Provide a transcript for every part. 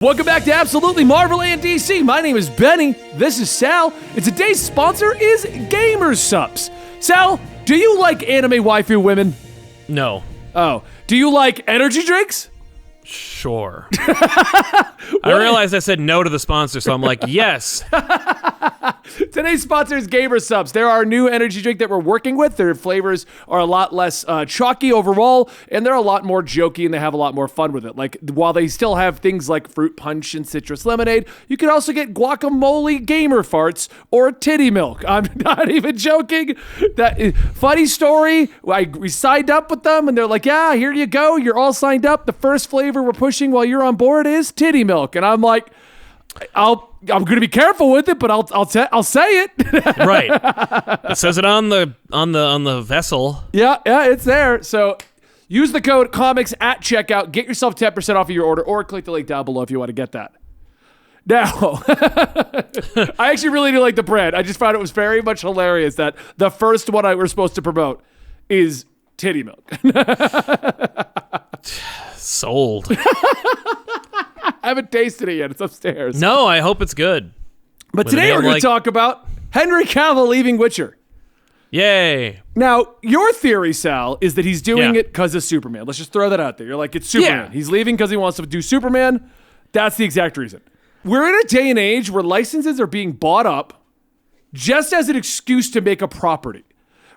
Welcome back to Absolutely Marvel and DC. My name is Benny. This is Sal. And today's sponsor is Gamer Supps. Sal, do you like anime waifu women? No. Oh. Do you like energy drinks? Sure. I realized I said no to the sponsor, so I'm like, yes. Today's sponsor is Gamer Supps. They're our new energy drink that we're working with. Their flavors are a lot less chalky overall, and they're a lot more jokey, and they have a lot more fun with it. Like, while they still have things like fruit punch and citrus lemonade, you can also get guacamole gamer farts or titty milk. I'm not even joking. Funny story, we signed up with them, and they're like, yeah, here you go. You're all signed up. The first flavor we're pushing while you're on board is titty milk. And I'm like, I'm going to be careful with it, but I'll say it. Right. It says it on the vessel. Yeah, it's there. So use the code comics at checkout. Get yourself 10% off of your order, or click the link down below if you want to get that. Now, I actually really do like the brand. I just found it was very much hilarious that the first one we're supposed to promote is titty milk. Sold. I haven't tasted it yet. It's upstairs. No, I hope it's good. But today we're going to talk about Henry Cavill leaving Witcher. Yay. Now, your theory, Sal, is that he's doing it because of Superman. Let's just throw that out there. You're like, it's Superman. Yeah. He's leaving because he wants to do Superman. That's the exact reason. We're in a day and age where licenses are being bought up just as an excuse to make a property.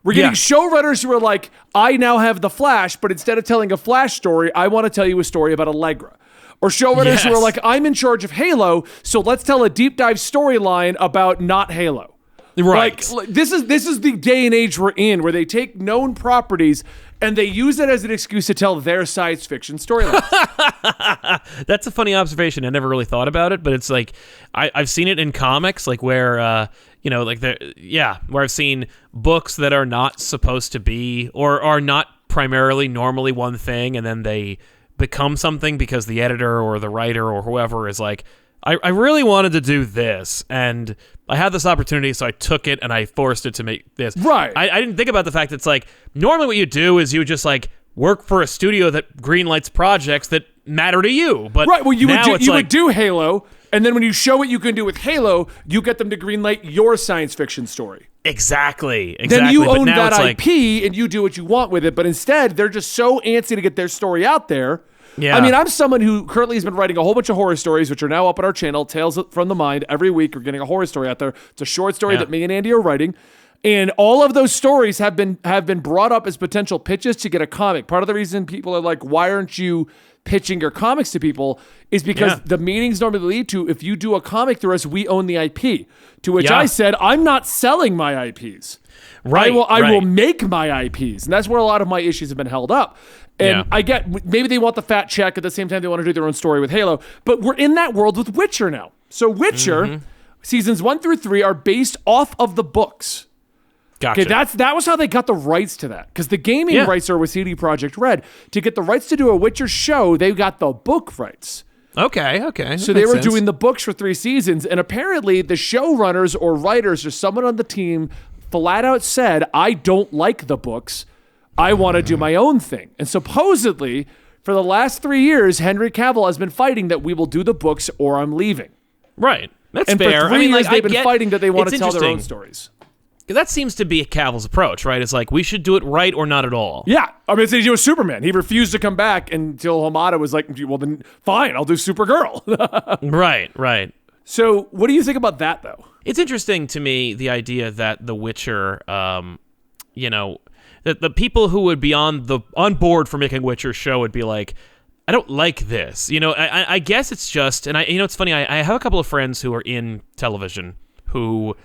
We're getting showrunners who are like, I now have The Flash, but instead of telling a Flash story, I want to tell you a story about Allegra. Or showrunners who are like, I'm in charge of Halo, so let's tell a deep dive storyline about not Halo. Right. Like, this is the day and age we're in, where they take known properties and they use it as an excuse to tell their science fiction storylines. That's a funny observation. I never really thought about it, but it's like, I've seen it in comics, like where, where I've seen books that are not supposed to be, or are not primarily normally one thing, and then they become something because the editor or the writer or whoever is like, I really wanted to do this, and I had this opportunity, so I took it, and I forced it to make this. Right. I didn't think about the fact that it's like, normally what you do is you just like work for a studio that greenlights projects that matter to you. But right, well, you would do Halo, and then when you show what you can do with Halo, you get them to greenlight your science fiction story. Exactly. Then you But own now that it's IP, and you do what you want with it, but instead, they're just so antsy to get their story out there. Yeah. I mean, I'm someone who currently has been writing a whole bunch of horror stories, which are now up on our channel, Tales from the Mind. Every week, we're getting a horror story out there. It's a short story that me and Andy are writing. And all of those stories have been brought up as potential pitches to get a comic. Part of the reason people are like, why aren't you pitching your comics to people, is because the meetings normally lead to, if you do a comic through us, we own the IP. To which I said, I'm not selling my IPs. Right. I will make my IPs. And that's where a lot of my issues have been held up. And I get, maybe they want the fat check, at the same time they want to do their own story with Halo. But we're in that world with Witcher now. So Witcher, seasons 1 through 3 are based off of the books. Gotcha. Okay, that was how they got the rights to that. Because the gaming rights are with CD Projekt Red. To get the rights to do a Witcher show, they got the book rights. Okay. So they were doing the books for 3 seasons, and apparently the showrunners or writers or someone on the team flat out said, I don't like the books. I want to do my own thing. And supposedly, for the last 3 years, Henry Cavill has been fighting that we will do the books or I'm leaving. Right. That's and fair. And for 3 years, they've been fighting that they want to tell their own stories. That seems to be Cavill's approach, right? It's like, we should do it right or not at all. Yeah. I mean, it's he was Superman. He refused to come back until Hamada was like, well, then fine, I'll do Supergirl. Right. So what do you think about that, though? It's interesting to me, the idea that The Witcher, that the people who would be on board for making Witcher show would be like, I don't like this. I guess it's just, and it's funny, I have a couple of friends who are in television who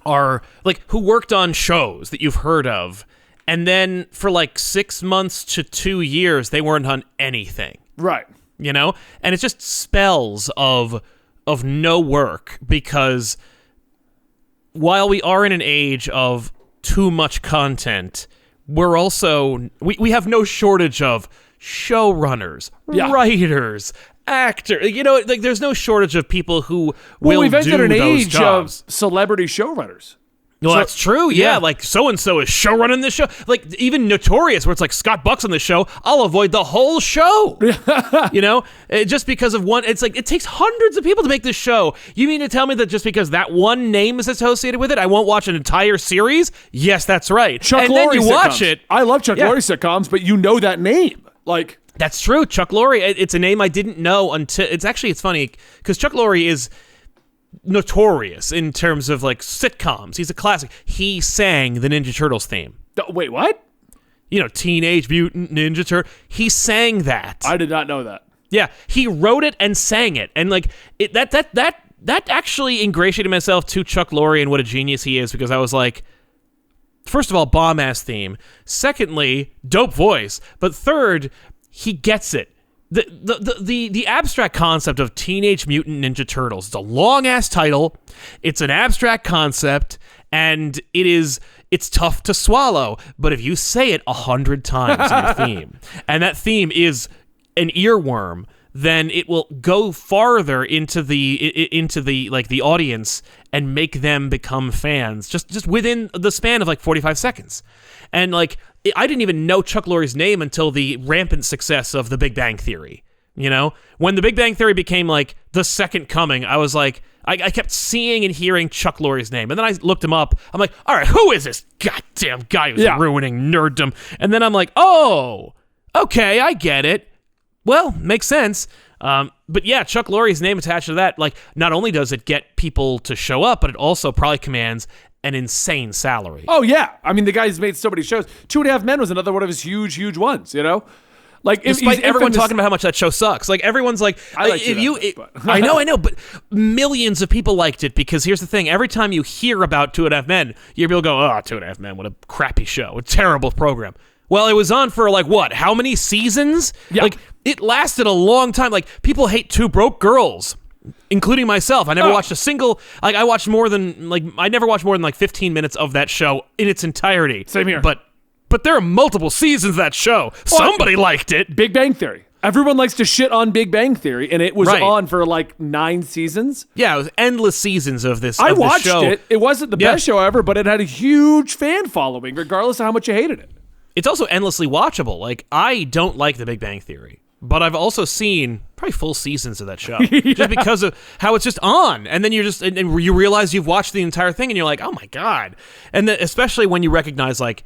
are like, who worked on shows that you've heard of, and then for like 6 months to 2 years, they weren't on anything. Right. And it's just spells of no work, because while we are in an age of too much content, we're also, we have no shortage of showrunners, writers, actors. There's no shortage of people who will we've entered do an those age jobs. of celebrity showrunners. Well, that's true. Yeah, like so-and-so is show running the show. Like even Notorious, where it's like Scott Buck's on the show, I'll avoid the whole show. Just because of one. It's like it takes hundreds of people to make this show. You mean to tell me that just because that one name is associated with it, I won't watch an entire series? Yes, that's right. Chuck and Lorre then you watch it. I love Chuck Lorre sitcoms, but you know that name. Like that's true. Chuck Lorre. It's a name I didn't know until it's funny because Chuck Lorre is notorious in terms of like sitcoms. He's a classic. He sang the Ninja Turtles theme. Wait, what? Teenage Mutant Ninja Turtle. He sang that. I did not know that. Yeah, he wrote it and sang it, and like that actually ingratiated myself to Chuck Lorre and what a genius he is, because I was like, first of all, bomb ass theme. Secondly, dope voice. But third, he gets it. The abstract concept of Teenage Mutant Ninja Turtles. It's a long ass title. It's an abstract concept, and it's tough to swallow. But if you say it 100 times in your theme, and that theme is an earworm, then it will go farther into the like the audience and make them become fans just within the span of like 45 seconds. And like I didn't even know Chuck Lorre's name until the rampant success of The Big Bang Theory. When The Big Bang Theory became like the second coming, I was like, I kept seeing and hearing Chuck Lorre's name, and then I looked him up. I'm like, all right, who is this goddamn guy who's ruining nerddom? And then I'm like, oh, okay, I get it. Well, makes sense. But yeah, Chuck Lorre's name attached to that, like, not only does it get people to show up, but it also probably commands an insane salary. Oh, yeah. I mean, the guy's made so many shows. 2.5 Men was another one of his huge ones, Like, despite everyone talking about how much that show sucks, like everyone's like, I like I know, but millions of people liked it because here's the thing: every time you hear about 2.5 Men, you people go, "Oh, 2.5 Men, what a crappy show, a terrible program." Well, it was on for like what? How many seasons? Yeah. Like it lasted a long time. Like people hate Two Broke Girls, including myself. I never watched a single. Like I never watched more than like 15 minutes of that show in its entirety. Same here. But there are multiple seasons of that show. Somebody liked it. Big Bang Theory. Everyone likes to shit on Big Bang Theory, and it was on for like 9 seasons. Yeah, it was endless seasons of this. I watched show. it. It wasn't the best show ever, but it had a huge fan following, regardless of how much you hated it. It's also endlessly watchable. Like, I don't like The Big Bang Theory, but I've also seen probably full seasons of that show just because of how it's just on. And then and you realize you've watched the entire thing, and you're like, oh my God. And then, especially when you recognize like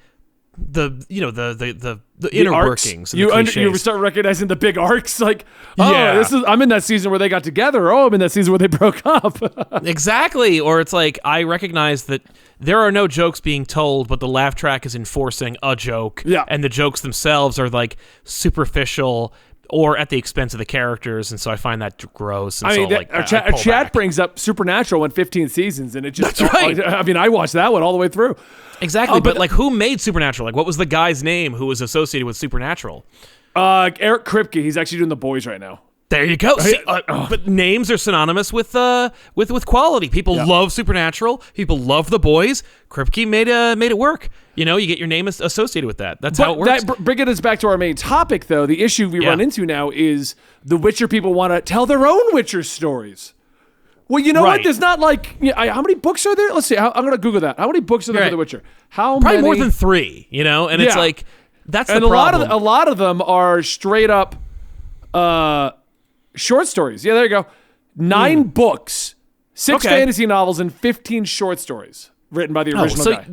the inner arcs. workings. And you start recognizing the big arcs, like, I'm in that season where they got together. Oh, I'm in that season where they broke up. Exactly. Or it's like, I recognize that there are no jokes being told, but the laugh track is enforcing a joke. Yeah. And the jokes themselves are like superficial or at the expense of the characters, and so I find that gross. And our chat brings up Supernatural in 15 seasons, and it just... That's right. I mean, I watched that one all the way through. Exactly, but like, who made Supernatural? Like, what was the guy's name who was associated with Supernatural? Eric Kripke. He's actually doing The Boys right now. There you go. See, but names are synonymous with quality. People love Supernatural. People love The Boys. Kripke made it work. You get your name associated with that. That's how it works. Bringing us back to our main topic, though, the issue we run into now is the Witcher people want to tell their own Witcher stories. Well, you know what? There's not like... how many books are there? Let's see. I'm going to Google that. How many books are there for The Witcher? Probably more than 3, and it's like... That's the problem. And a lot of them are straight up... short stories. Yeah, there you go. 9 books, 6 fantasy novels, and 15 short stories written by the original guy.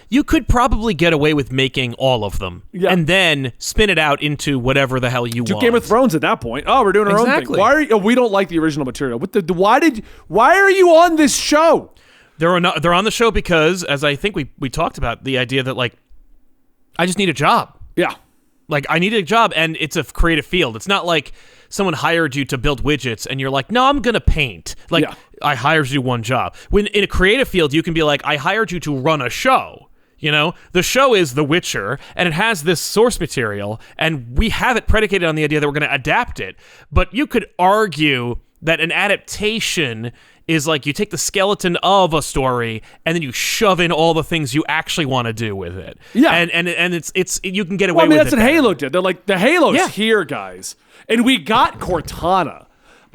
You could probably get away with making all of them and then spin it out into whatever the hell you want. Game of Thrones at that point. Oh, we're doing our own thing. Why we don't like the original material? Why are you on this show? They're on the show because, as I think we talked about, the idea that like I just need a job. Yeah. Like, I need a job, and it's a creative field. It's not like someone hired you to build widgets, and you're like, no, I'm going to paint. Like, I hired you one job. When in a creative field, you can be like, I hired you to run a show. The show is The Witcher, and it has this source material, and we have it predicated on the idea that we're going to adapt it. But you could argue that an adaptation is like you take the skeleton of a story and then you shove in all the things you actually want to do with it. Yeah. And it's you can get away with it. That's what Halo did. They're like, the Halo's here, guys. And we got Cortana.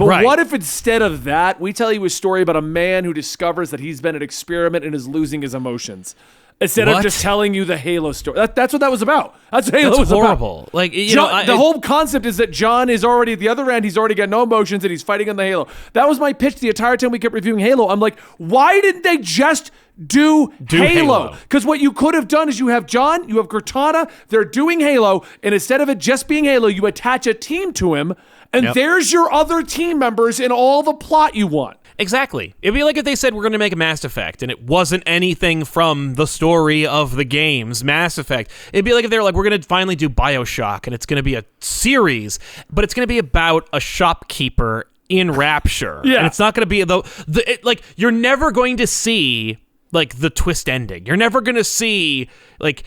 But Right. what if instead of that, we tell you a story about a man who discovers that he's been an experiment and is losing his emotions? Instead of What? just telling you the Halo story. That's what that was about. That's what Halo That's was horrible. about. Like, you John, know, the whole concept is that John is already at the other end. He's already got no emotions and he's fighting on the Halo. That was my pitch the entire time we kept reviewing Halo. I'm like, why didn't they just do Halo? Because what you could have done is you have John, you have Cortana, they're doing Halo, and instead of it just being Halo, you attach a team to him, and there's your other team members in all the plot you want. Exactly. It'd be like if they said we're going to make a Mass Effect and it wasn't anything from the story of the games, Mass Effect. It'd be like if they were like, we're going to finally do BioShock and it's going to be a series, but it's going to be about a shopkeeper in Rapture. Yeah. And it's not going to be like, you're never going to see like the twist ending. You're never going to see like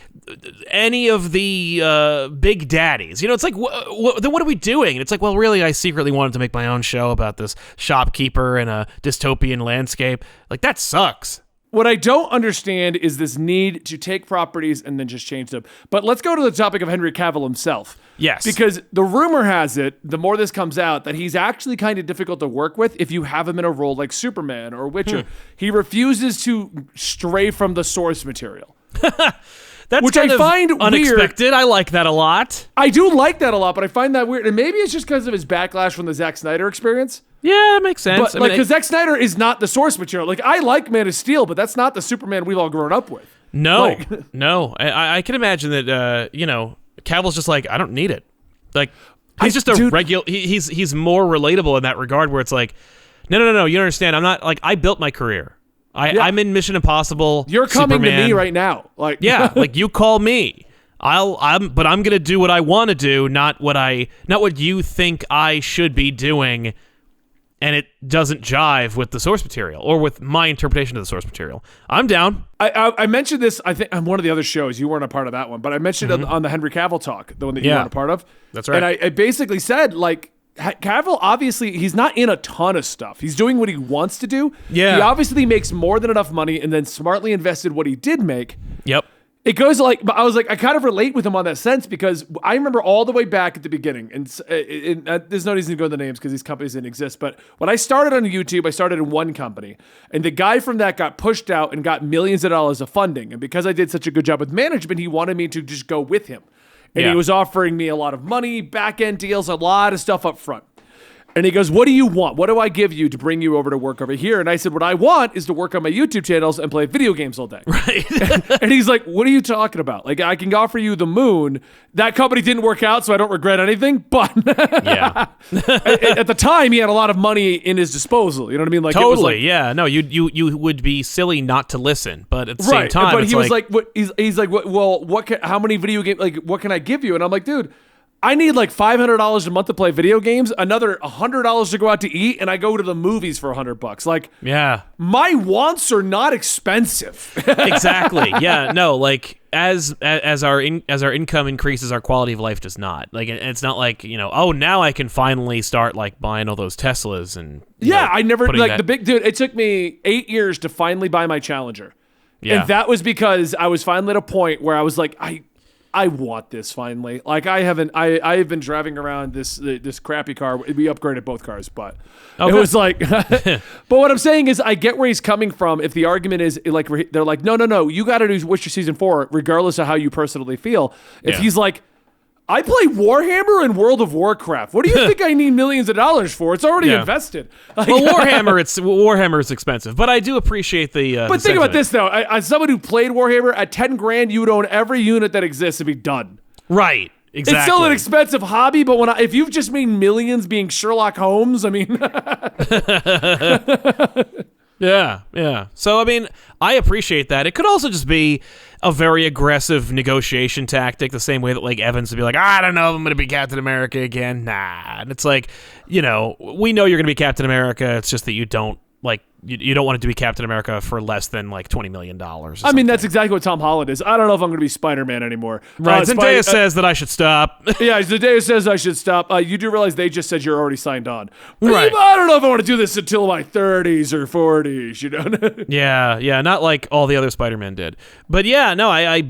any of the big daddies. You know, it's like, then what are we doing? And it's like, well, really, I secretly wanted to make my own show about this shopkeeper in a dystopian landscape. Like, that sucks. What I don't understand is this need to take properties and then just change them. But let's go to the topic of Henry Cavill himself. Yes. Because the rumor has it, the more this comes out, that he's actually kind of difficult to work with if you have him in a role like Superman or Witcher. He refuses to stray from the source material. That's which kind I of find unexpected. weird. I like that a lot. I do like that a lot, but I find that weird. And maybe it's just because of his backlash from the Zack Snyder experience. Yeah, it makes sense. But because Zack Snyder is not the source material. Like, I like Man of Steel, but that's not the Superman we've all grown up with. No, no. I can imagine that, Cavill's just like, I don't need it. Like, he's just a regular, he's more relatable in that regard where it's like, no, you don't understand. I'm not, like, I built my career. I'm in Mission Impossible. You're coming Superman. to me right now. Like, yeah, like you call me. I'm gonna do what I want to do, not what you think I should be doing, and it doesn't jive with the source material or with my interpretation of the source material. I'm down. I mentioned this, I think, on one of the other shows. You weren't a part of that one, but I mentioned it on the Henry Cavill talk, the one that you weren't a part of. That's right. And I basically said, like, Cavill, obviously, he's not in a ton of stuff. He's doing what he wants to do. Yeah. He obviously makes more than enough money and then smartly invested what he did make. Yep. It goes like, I was like, I kind of relate with him on that sense because I remember all the way back at the beginning, and there's no reason to go into the names because these companies didn't exist, but when I started on YouTube, I started in one company, and the guy from that got pushed out and got millions of dollars of funding, and because I did such a good job with management, he wanted me to just go with him. And he was offering me a lot of money, back-end deals, a lot of stuff up front. And he goes, what do you want? What do I give you to bring you over to work over here? And I said, what I want is to work on my YouTube channels and play video games all day. Right. And he's like, what are you talking about? Like, I can offer you the moon. That company didn't work out, so I don't regret anything. But Yeah. at the time, he had a lot of money in his disposal. You know what I mean? Like, Totally. it was like, yeah. No, you would be silly not to listen, but at the same time, but it's he was like, what? He's like, how many video games? Like, what can I give you? And I'm like, dude, I need like $500 a month to play video games, another $100 to go out to eat, and I go to the movies for $100. Like, yeah, my wants are not expensive. exactly. Yeah, no, like as our income increases, our quality of life does not. Like, it's not like, oh, now I can finally start like buying all those Teslas and I never like the big dude. It took me 8 years to finally buy my Challenger, and that was because I was finally at a point where I was like, I want this finally. Like, I've been driving around this crappy car. We upgraded both cars, but it was like, but what I'm saying is I get where he's coming from. If the argument is like, they're like, no, you got to do Witcher Season 4, regardless of how you personally feel. If he's like, I play Warhammer and World of Warcraft. What do you think I need millions of dollars for? It's already invested. Like, well, Warhammer is expensive, but I do appreciate the. But think about this though: as someone who played Warhammer, at $10,000, you would own every unit that exists and be done. Right. Exactly. It's still an expensive hobby, but if you've just made millions being Sherlock Holmes, I mean. Yeah. So, I mean, I appreciate that. It could also just be a very aggressive negotiation tactic, the same way that, like, Evans would be like, I don't know if I'm going to be Captain America again. Nah. And it's like, we know you're going to be Captain America. It's just that you don't, like, you don't want it to be Captain America for less than like $20 million. I mean, that's exactly what Tom Holland is. I don't know if I'm going to be Spider-Man anymore. Right. Zendaya says that I should stop. Yeah, Zendaya says I should stop. You do realize they just said you're already signed on. Right. I don't know if I want to do this until my 30s or 40s, you know? Yeah, not like all the other Spider-Man did. But yeah, no, I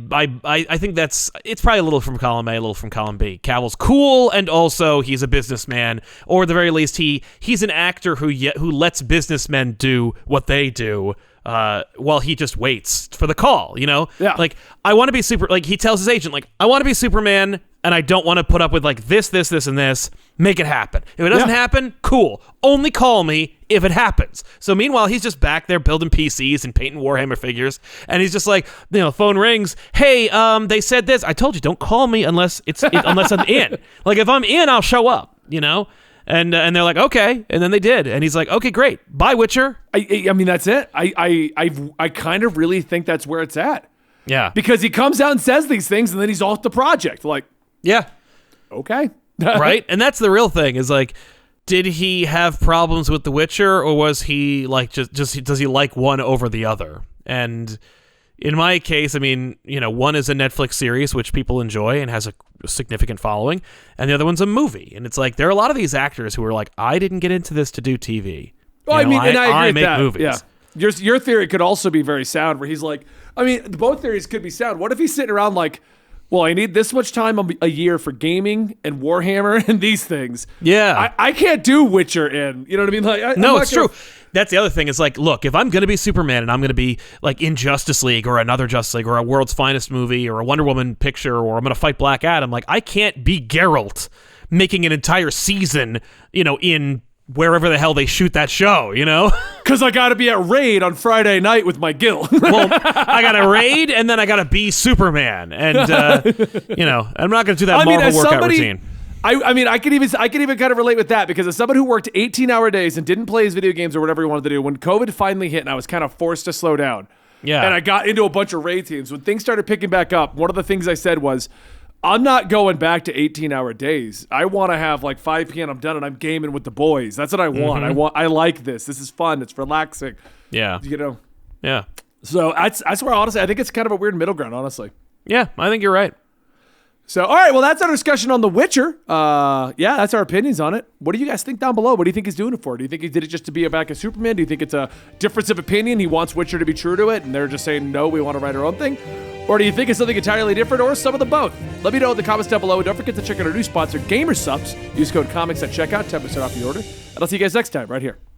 think it's probably a little from column A, a little from column B. Cavill's cool, and also he's a businessman, or at the very least, he's an actor who lets businessmen do what they do, while he just waits for the call, you know? Yeah. Like, I want to be he tells his agent, like, I want to be Superman, and I don't want to put up with, like, this, and this. Make it happen. If it doesn't happen, cool. Only call me if it happens. So meanwhile, he's just back there building PCs and painting Warhammer figures, and he's just like, phone rings. Hey, they said this. I told you, don't call me unless unless I'm in. Like, if I'm in, I'll show up, you know? And they're like, okay, and then they did, and he's like, okay, great, bye, Witcher. I mean, that's it. I kind of really think that's where it's at. Yeah, because he comes out and says these things, and then he's off the project. Like, yeah, okay, right. And that's the real thing. Is like, did he have problems with The Witcher, or was he like just does he like one over the other? And in my case, I mean, one is a Netflix series which people enjoy and has a significant following, and the other one's a movie. And it's like, there are a lot of these actors who are like, I didn't get into this to do TV. Well, I agree I with make that. movies. Yeah. Your theory could also be very sound, where he's like, I mean, both theories could be sound. What if he's sitting around like, well, I need this much time a year for gaming and Warhammer and these things. Yeah. I can't do Witcher in. You know what I mean? Like, no, it's true. That's the other thing. Is like, look, if I'm going to be Superman and I'm going to be like in Justice League or another Justice League or a World's Finest movie or a Wonder Woman picture, or I'm going to fight Black Adam, like, I can't be Geralt making an entire season, in wherever the hell they shoot that show, Because I got to be at Raid on Friday night with my guild. Well, I got to Raid, and then I got to be Superman. And, I'm not going to do that Marvel workout routine. I mean, I could even kind of relate with that, because as someone who worked 18-hour days and didn't play his video games or whatever he wanted to do, when COVID finally hit and I was kind of forced to slow down, and I got into a bunch of raid teams, when things started picking back up, one of the things I said was, I'm not going back to 18-hour days. I want to have like 5 p.m. I'm done and I'm gaming with the boys. That's what I want. I like this. This is fun. It's relaxing. Yeah. Yeah. So that's where, honestly, I think it's kind of a weird middle ground, honestly. Yeah, I think you're right. So, all right, well, that's our discussion on The Witcher. Yeah, that's our opinions on it. What do you guys think down below? What do you think he's doing it for? Do you think he did it just to be back as Superman? Do you think it's a difference of opinion? He wants Witcher to be true to it, and they're just saying, no, we want to write our own thing? Or do you think it's something entirely different, or some of the both? Let me know in the comments down below. And don't forget to check out our new sponsor, Gamer Subs. Use code COMICS at checkout, 10% off your order. And I'll see you guys next time right here.